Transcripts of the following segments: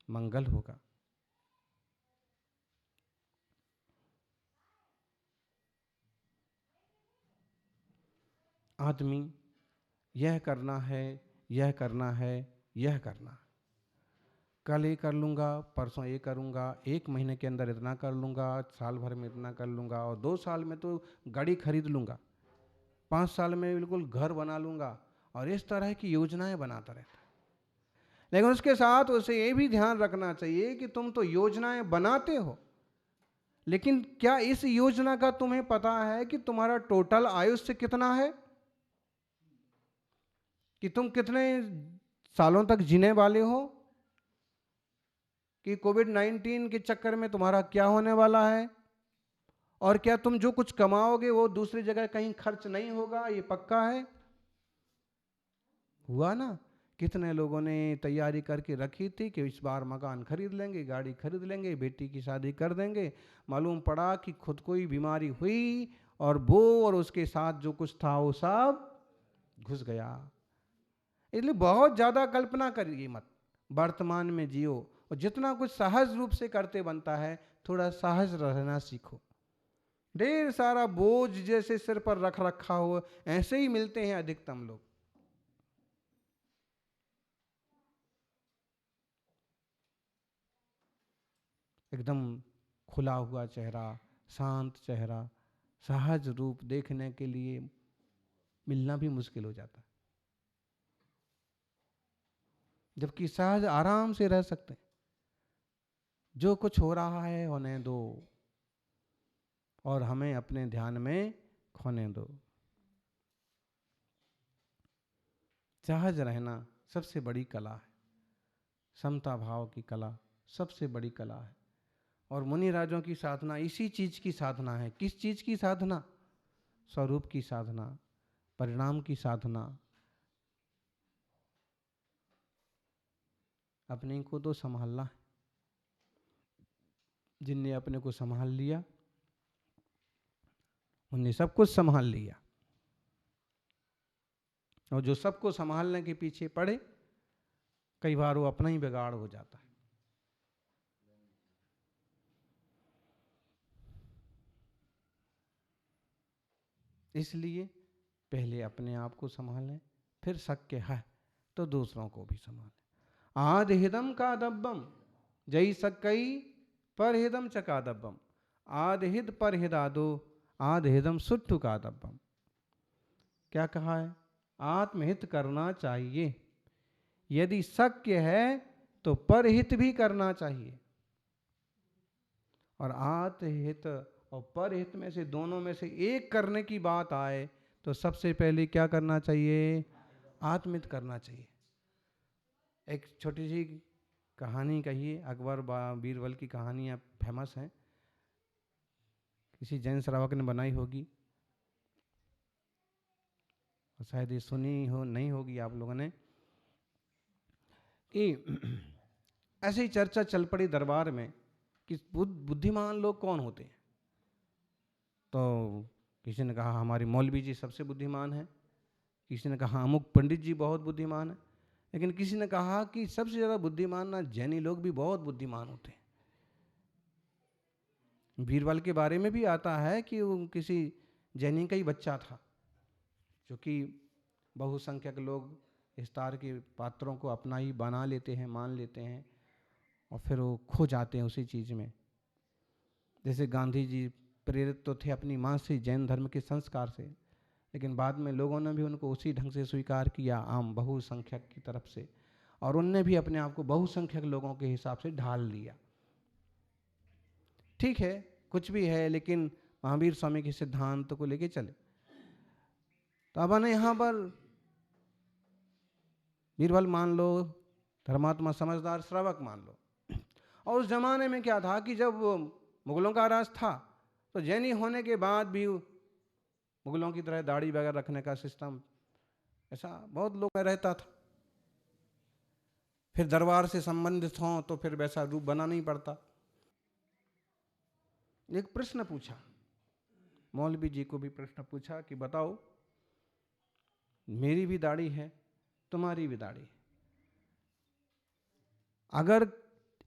मंगल होगा। आदमी यह करना है, यह करना है, यह करना है, कल ये कर लूँगा, परसों ये करूँगा, 1 महीने के अंदर इतना कर लूँगा, साल भर में इतना कर लूँगा, और 2 साल में तो गाड़ी खरीद लूँगा, 5 साल में बिल्कुल घर बना लूँगा, और इस तरह की योजनाएं बनाता रहता है। लेकिन उसके साथ उसे ये भी ध्यान रखना चाहिए कि तुम तो योजनाएं बनाते हो, लेकिन क्या इस योजना का तुम्हें पता है कि तुम्हारा टोटल आयुष्य कितना है, कि तुम कितने सालों तक जीने वाले हो, कि कोविड-19 के चक्कर में तुम्हारा क्या होने वाला है, और क्या तुम जो कुछ कमाओगे वो दूसरी जगह कहीं खर्च नहीं होगा, ये पक्का है। हुआ ना, कितने लोगों ने तैयारी करके रखी थी कि इस बार मकान खरीद लेंगे, गाड़ी खरीद लेंगे, बेटी की शादी कर देंगे, मालूम पड़ा कि खुद को ही बीमारी हुई और वो और उसके साथ जो कुछ था वो सब घुस गया। इसलिए बहुत ज़्यादा कल्पना करिए मत, वर्तमान में जियो, और जितना कुछ सहज रूप से करते बनता है थोड़ा सहज रहना सीखो। ढेर सारा बोझ जैसे सिर पर रख रखा हो ऐसे ही मिलते हैं अधिकतम लोग। एकदम खुला हुआ चेहरा, शांत चेहरा, सहज रूप देखने के लिए मिलना भी मुश्किल हो जाता है, जबकि सहज आराम से रह सकते हैं। जो कुछ हो रहा है होने दो और हमें अपने ध्यान में खोने दो। सहज रहना सबसे बड़ी कला है, समता भाव की कला सबसे बड़ी कला है। और मुनि राजों की साधना इसी चीज की साधना है। किस चीज की साधना? स्वरूप की साधना, परिणाम की साधना। अपने को तो संभालना है। जिनने अपने को संभाल लिया उनने सब कुछ संभाल लिया, और जो सबको संभालने के पीछे पड़े कई बार वो अपना ही बिगाड़ हो जाता है। इसलिए पहले अपने आप को संभालें, फिर शक्य है तो दूसरों को भी संभालें। आदहिदम का दब्बम जय सकई परहिदम चकादब्बम, आदहिद परहिदादो आदहिदम सुट्ठु का दब्बम। क्या कहा है? आत्महित करना चाहिए, यदि शक्य है तो परहित भी करना चाहिए, और आत्महित और परहित में से दोनों में से एक करने की बात आए तो सबसे पहले क्या करना चाहिए? आत्महित करना चाहिए। एक छोटी सी कहानी कहिए, अकबर बीरबल की कहानियाँ फेमस हैं, किसी जैन श्रावक ने बनाई होगी, और शायद ये सुनी हो नहीं होगी आप लोगों ने, कि ऐसे ही चर्चा चल पड़ी दरबार में कि बुद्धिमान लोग कौन होते हैं। तो किसी ने कहा हमारे मौलवी जी सबसे बुद्धिमान हैं, किसी ने कहा अमुक पंडित जी बहुत बुद्धिमान है, लेकिन किसी ने कहा कि सबसे ज़्यादा बुद्धिमान ना जैनी लोग भी बहुत बुद्धिमान होते हैं। बीरबल के बारे में भी आता है कि वो किसी जैनी का ही बच्चा था, जो कि बहुसंख्यक लोग इस तार के पात्रों को अपना ही बना लेते हैं, मान लेते हैं, और फिर वो खो जाते हैं उसी चीज़ में। जैसे गांधी जी प्रेरित तो थे अपनी माँ से, जैन धर्म के संस्कार से, लेकिन बाद में लोगों ने भी उनको उसी ढंग से स्वीकार किया, आम बहुसंख्यक की तरफ से, और उनने भी अपने आप को बहुसंख्यक लोगों के हिसाब से ढाल लिया। ठीक है, कुछ भी है, लेकिन महावीर स्वामी के सिद्धांत को लेके चले। तो अब ने यहाँ पर बीरबल मान लो, धर्मात्मा समझदार श्रावक मान लो, और उस जमाने में क्या था कि जब मुगलों का राज था तो जैनी होने के बाद भी मुगलों की तरह दाढ़ी वगैरह रखने का सिस्टम ऐसा बहुत लोग में रहता था। फिर दरबार से संबंधित हों तो फिर वैसा रूप बनाना ही पड़ता। एक प्रश्न पूछा, मौलवी जी को भी प्रश्न पूछा कि बताओ, मेरी भी दाढ़ी है, तुम्हारी भी दाढ़ी है, अगर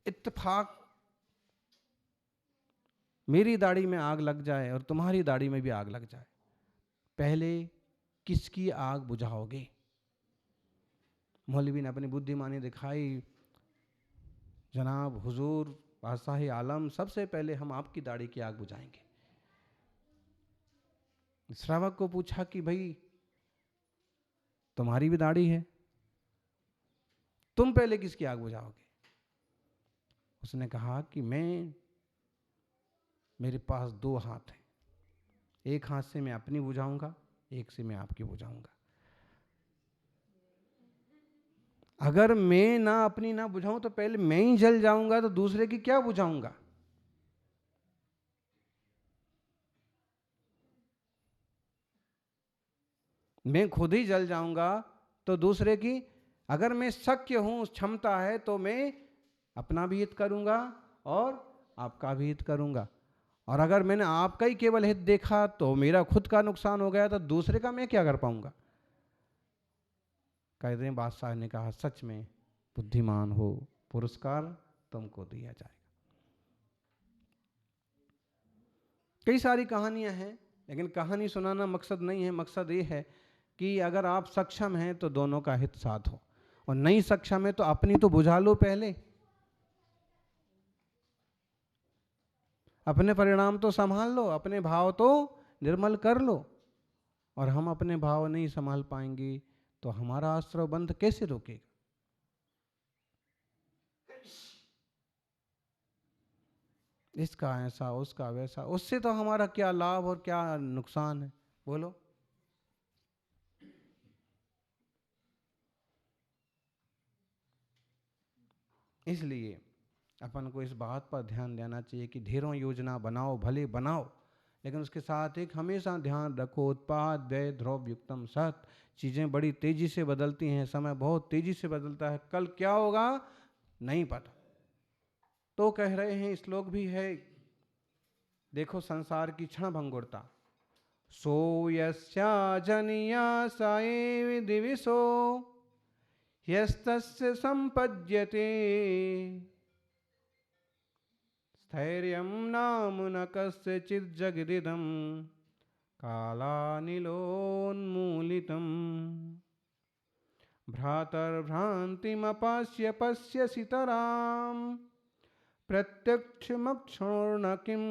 इत्तेफाक मेरी दाढ़ी में आग लग जाए और तुम्हारी दाढ़ी में भी आग लग जाए, पहले किसकी आग बुझाओगे? मौलवी ने अपनी बुद्धिमानी दिखाई, जनाब हुजूर बादशाह आलम, सबसे पहले हम आपकी दाढ़ी की आग बुझाएंगे। श्रावक को पूछा कि भाई तुम्हारी भी दाढ़ी है, तुम पहले किसकी आग बुझाओगे? उसने कहा कि मेरे पास दो हाथ हैं, एक हाथ से मैं अपनी बुझाऊंगा, एक से मैं आपकी बुझाऊंगा। अगर मैं ना अपनी ना बुझाऊं तो पहले मैं ही जल जाऊंगा, तो दूसरे की क्या बुझाऊंगा? मैं खुद ही जल जाऊंगा तो दूसरे की, अगर मैं शक्य हूं, क्षमता है, तो मैं अपना भी हित करूंगा और आपका भी हित करूंगा। और अगर मैंने आपका ही केवल हित देखा तो मेरा खुद का नुकसान हो गया, तो दूसरे का मैं क्या कर पाऊंगा? कहते हैं बादशाह ने कहा, सच में बुद्धिमान हो, पुरस्कार तुमको दिया जाएगा। कई सारी कहानियां हैं, लेकिन कहानी सुनाना मकसद नहीं है। मकसद ये है कि अगर आप सक्षम हैं तो दोनों का हित साथ हो, और नहीं सक्षम है तो अपनी तो बुझा लो पहले, अपने परिणाम तो संभाल लो, अपने भाव तो निर्मल कर लो। और हम अपने भाव नहीं संभाल पाएंगे तो हमारा आश्रय बंध कैसे रोकेगा? इसका ऐसा, उसका वैसा, उससे तो हमारा क्या लाभ और क्या नुकसान है, बोलो? इसलिए अपन को इस बात पर ध्यान देना चाहिए कि ढेरों योजना बनाओ, भले बनाओ, लेकिन उसके साथ एक हमेशा ध्यान रखो, उत्पाद व्यय द्रव्य युक्तम सत। चीज़ें बड़ी तेजी से बदलती हैं, समय बहुत तेजी से बदलता है, कल क्या होगा नहीं पता। तो कह रहे हैं, श्लोक भी है, देखो संसार की क्षण भंगुरता। सो यस्या जनिया सा एव दिविशो यस्तस्य संपद्यते स्थैर्यं नाम न कस्यचित् जगदिदं कालानिलोन्मूलितम् भ्रातर्भ्रान्तिमपास्य पश्यसि तराम् प्रत्यक्षमक्षोर्न किम्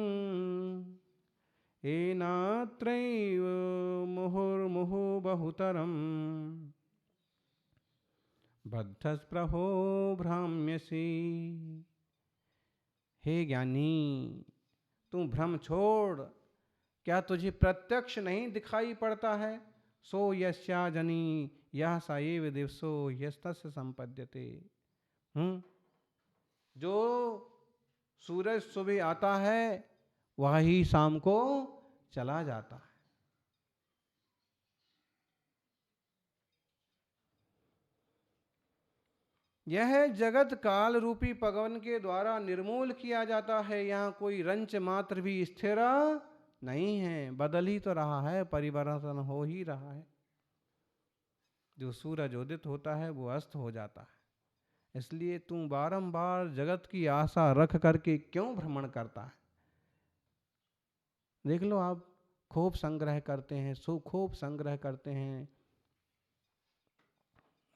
एनात्रैव मुहुर्मुहुः बहुतरम् बद्धस्पृहो भ्राम्यसि। हे ज्ञानी, तू भ्रम छोड़, क्या तुझे प्रत्यक्ष नहीं दिखाई पड़ता है? सो यस्या जनी यह सा एव दिवसो यस्तस्य संपद्यते। जो सूरज सुबह आता है वही शाम को चला जाता है। यह जगत काल रूपी पवन के द्वारा निर्मूल किया जाता है। यहाँ कोई रंच मात्र भी स्थिर नहीं है, बदल ही तो रहा है, परिवर्तन हो ही रहा है। जो सूरज उदित होता है वो अस्त हो जाता है। इसलिए तू बारंबार जगत की आशा रख करके क्यों भ्रमण करता है? देख लो, आप खूब संग्रह करते हैं, खूब संग्रह करते हैं,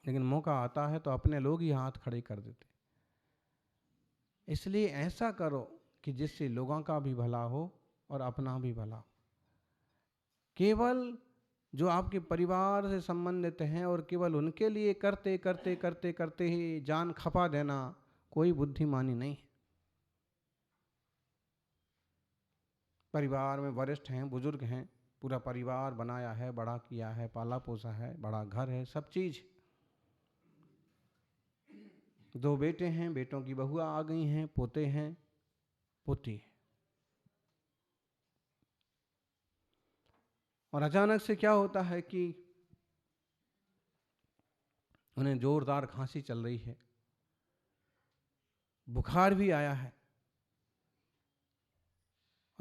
लेकिन मौका आता है तो अपने लोग ही हाथ खड़े कर देते। इसलिए ऐसा करो कि जिससे लोगों का भी भला हो और अपना भी भला हो। केवल जो आपके परिवार से संबंधित हैं और केवल उनके लिए करते करते करते करते ही जान खपा देना कोई बुद्धिमानी नहीं है। परिवार में वरिष्ठ हैं, बुजुर्ग हैं, पूरा परिवार बनाया है, बड़ा किया है, पाला पोसा है, बड़ा घर है, सब चीज। दो बेटे हैं, बेटों की बहुआ आ गई हैं, पोते हैं, पोती है, और अचानक से क्या होता है कि उन्हें जोरदार खांसी चल रही है, बुखार भी आया है,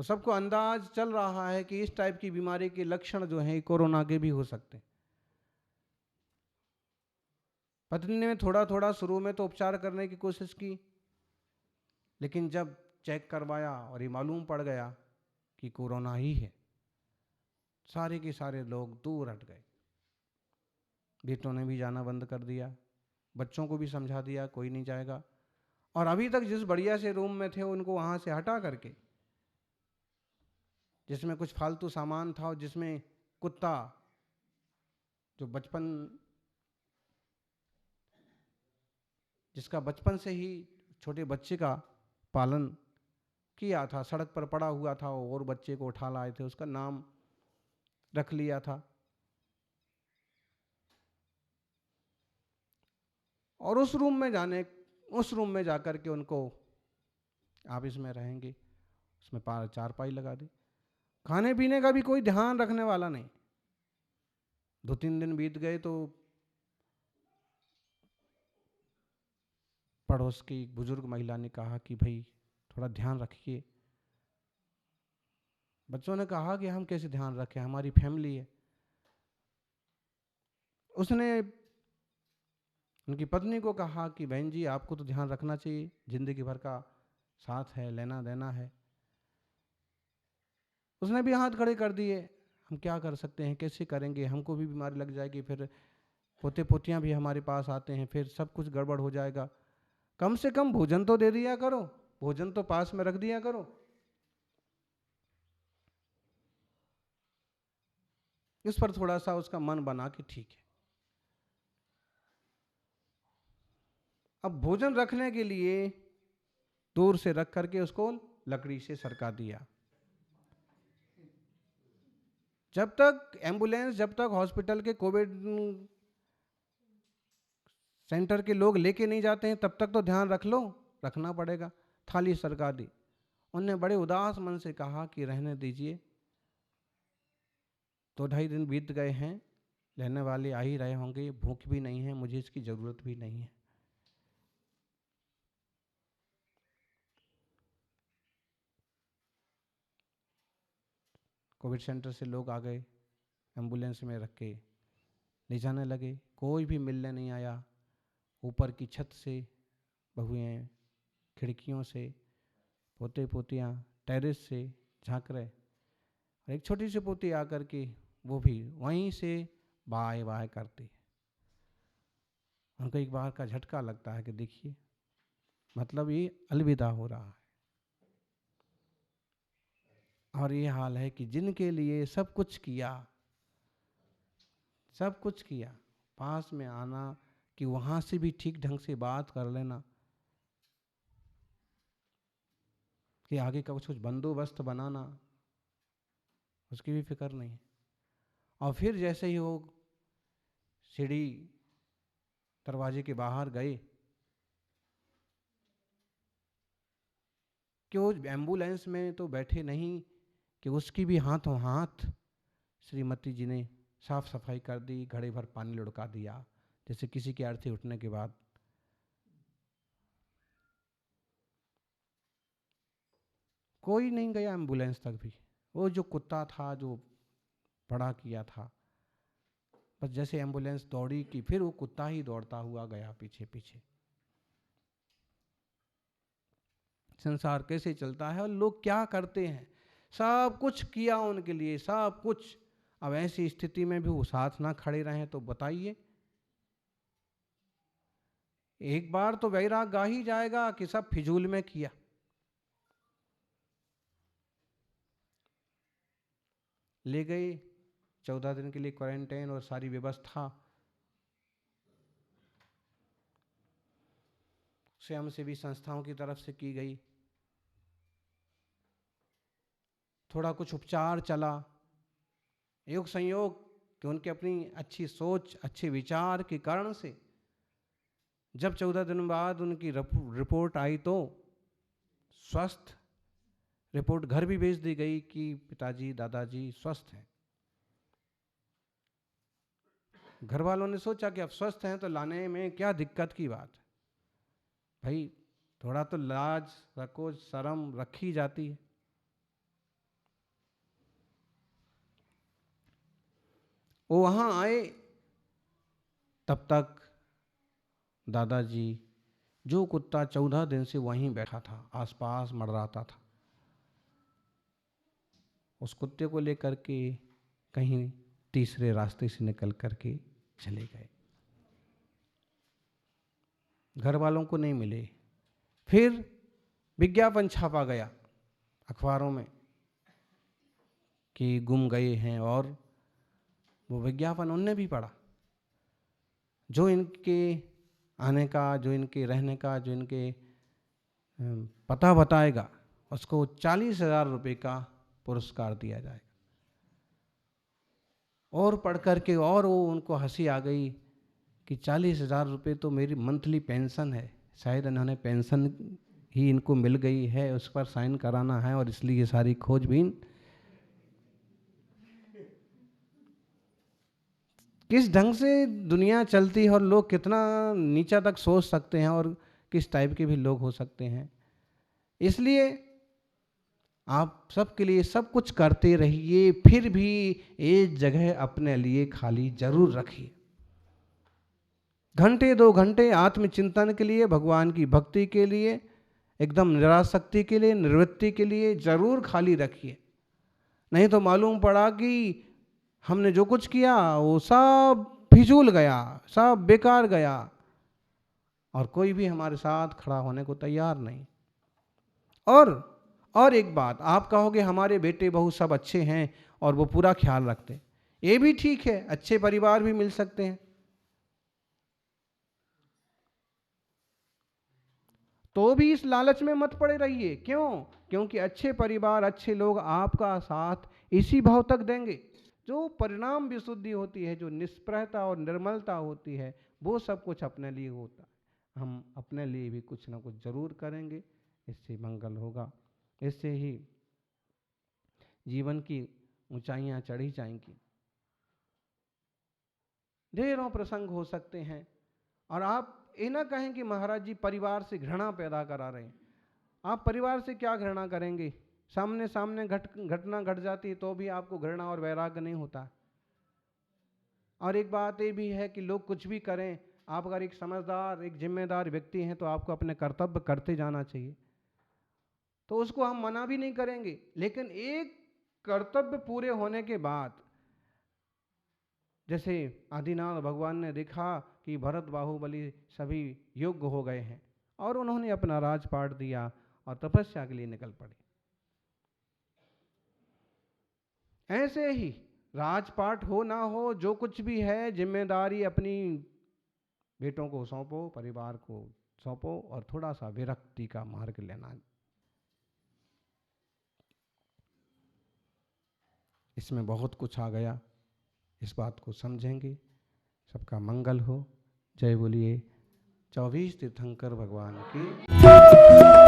तो सबको अंदाज चल रहा है कि इस टाइप की बीमारी के लक्षण जो हैं कोरोना के भी हो सकते हैं। पत्नी ने थोड़ा थोड़ा शुरू में तो उपचार करने की कोशिश की, लेकिन जब चेक करवाया और ये मालूम पड़ गया कि कोरोना ही है, सारे के सारे लोग दूर हट गए। बेटों ने भी जाना बंद कर दिया, बच्चों को भी समझा दिया कोई नहीं जाएगा। और अभी तक जिस बढ़िया से रूम में थे उनको वहाँ से हटा करके, जिसमें कुछ फालतू सामान था और जिसमें कुत्ता जिसका बचपन से ही छोटे बच्चे का पालन किया था, सड़क पर पड़ा हुआ था और बच्चे को उठा लाए थे, उसका नाम रख लिया था। और उस रूम में जाकर के उनको, आप इसमें रहेंगे, उसमें चारपाई लगा दी। खाने पीने का भी कोई ध्यान रखने वाला नहीं। 2-3 दिन बीत गए तो पड़ोस की एक बुजुर्ग महिला ने कहा कि भाई थोड़ा ध्यान रखिए। बच्चों ने कहा कि हम कैसे ध्यान रखें, हमारी फैमिली है। उसने उनकी पत्नी को कहा कि बहन जी आपको तो ध्यान रखना चाहिए, जिंदगी भर का साथ है, लेना देना है। उसने भी हाथ खड़े कर दिए, हम क्या कर सकते हैं, कैसे करेंगे, हमको भी बीमारी लग जाएगी, फिर पोते पोतियां भी हमारे पास आते हैं, फिर सब कुछ गड़बड़ हो जाएगा। कम से कम भोजन तो दे दिया करो, भोजन तो पास में रख दिया करो। इस पर थोड़ा सा उसका मन बना कि ठीक है। अब भोजन रखने के लिए दूर से रख करके उसको लकड़ी से सरका दिया। जब तक हॉस्पिटल के कोविड सेंटर के लोग लेके नहीं जाते हैं तब तक तो ध्यान रखना पड़ेगा। थाली सरका दी। उन्होंने बड़े उदास मन से कहा कि रहने दीजिए, 2-2.5 दिन बीत गए हैं, लेने वाले आ ही रहे होंगे, भूख भी नहीं है, मुझे इसकी जरूरत भी नहीं है। कोविड सेंटर से लोग आ गए, एम्बुलेंस में रख के ले जाने लगे। कोई भी मिलने नहीं आया। ऊपर की छत से बहुएं, खिड़कियों से पोते पोतियाँ टेरेस से झांक रहे। और एक छोटी सी पोती आकर के वो भी वहीं से बाय बाय करती है। उनको एक बार का झटका लगता है कि देखिए, मतलब ये अलविदा हो रहा है। और ये हाल है कि जिनके लिए सब कुछ किया, पास में आना कि वहां से भी ठीक ढंग से बात कर लेना, कि आगे का कुछ बंदोबस्त बनाना, उसकी भी फिक्र नहीं है। और फिर जैसे ही वो सीढ़ी दरवाजे के बाहर गए कि वो एम्बुलेंस में तो बैठे नहीं कि उसकी भी हाथों हाथ श्रीमती जी ने साफ सफाई कर दी, घड़े भर पानी लुढ़का दिया, जैसे किसी के अर्थी उठने के बाद। कोई नहीं गया एम्बुलेंस तक भी। वो जो कुत्ता था जो बड़ा किया था, बस जैसे एम्बुलेंस दौड़ी कि फिर वो कुत्ता ही दौड़ता हुआ गया पीछे पीछे। संसार कैसे चलता है और लोग क्या करते हैं। सब कुछ किया उनके लिए, सब कुछ। अब ऐसी स्थिति में भी वो साथ ना खड़े रहें तो बताइए। एक बार तो वैराग गा ही जाएगा कि सब फिजूल में किया। ले गए 14 दिन के लिए क्वारंटाइन और सारी व्यवस्था स्वयंसेवी संस्थाओं की तरफ से की गई। थोड़ा कुछ उपचार चला, योग संयोग कि उनके अपनी अच्छी सोच, अच्छे विचार के कारण से जब 14 दिन बाद उनकी रिपोर्ट आई तो स्वस्थ रिपोर्ट घर भी भेज दी गई कि पिताजी दादाजी स्वस्थ हैं। घर वालों ने सोचा कि अब स्वस्थ हैं तो लाने में क्या दिक्कत की बात है, भाई थोड़ा तो लाज रखो, शर्म रखी जाती है। वो वहाँ आए, तब तक दादाजी, जो कुत्ता 14 दिन से वहीं बैठा था, आसपास मंडराता था, उस कुत्ते को लेकर के कहीं तीसरे रास्ते से निकल करके चले गए। घर वालों को नहीं मिले। फिर विज्ञापन छापा गया अखबारों में कि गुम गए हैं, और वो विज्ञापन उनने भी पढ़ा। जो इनके आने का, जो इनके रहने का, जो इनके पता बताएगा, उसको 40,000 रुपये का पुरस्कार दिया जाएगा। और पढ़ करके और वो उनको हंसी आ गई कि 40,000 रुपये तो मेरी मंथली पेंशन है, शायद इन्होंने पेंशन ही इनको मिल गई है, उस पर साइन कराना है, और इसलिए ये सारी खोजबीन। किस ढंग से दुनिया चलती है और लोग कितना नीचा तक सोच सकते हैं, और किस टाइप के भी लोग हो सकते हैं। इसलिए आप सबके लिए सब कुछ करते रहिए, फिर भी एक जगह अपने लिए खाली जरूर रखिए। घंटे 2 घंटे आत्मचिंतन के लिए, भगवान की भक्ति के लिए, एकदम निरासक्ति के लिए, निवृत्ति के लिए जरूर खाली रखिए। नहीं तो मालूम पड़ा कि हमने जो कुछ किया वो सब फिजूल गया, सब बेकार गया, और कोई भी हमारे साथ खड़ा होने को तैयार नहीं। और एक बात, आप कहोगे हमारे बेटे बहू सब अच्छे हैं और वो पूरा ख्याल रखते, ये भी ठीक है, अच्छे परिवार भी मिल सकते हैं, तो भी इस लालच में मत पड़े रहिए। क्यों? क्योंकि अच्छे परिवार, अच्छे लोग आपका साथ इसी भाव तक देंगे। जो परिणाम विशुद्धि होती है, जो निष्प्रहता और निर्मलता होती है, वो सब कुछ अपने लिए होता है। हम अपने लिए भी कुछ ना कुछ जरूर करेंगे, इससे मंगल होगा, इससे ही जीवन की ऊंचाइयां चढ़ी जाएंगी। ढेरों प्रसंग हो सकते हैं, और आप ये ना कहें कि महाराज जी परिवार से घृणा पैदा करा रहे हैं। आप परिवार से क्या घृणा करेंगे? सामने सामने घटना घट जाती तो भी आपको घृणा और वैराग्य नहीं होता। और एक बात ये भी है कि लोग कुछ भी करें, आप अगर एक समझदार, एक जिम्मेदार व्यक्ति हैं, तो आपको अपने कर्तव्य करते जाना चाहिए, तो उसको हम मना भी नहीं करेंगे। लेकिन एक कर्तव्य पूरे होने के बाद, जैसे आदिनाथ भगवान ने देखा कि भरत बाहुबली सभी योग्य हो गए हैं, और उन्होंने अपना राजपाट दिया और तपस्या के लिए निकल पड़े। ऐसे ही राजपाट हो ना हो, जो कुछ भी है जिम्मेदारी अपनी बेटों को सौंपो, परिवार को सौंपो, और थोड़ा सा विरक्ति का मार्ग लेना। इसमें बहुत कुछ आ गया, इस बात को समझेंगे। सबका मंगल हो। जय बोलिए 24 तीर्थंकर भगवान की।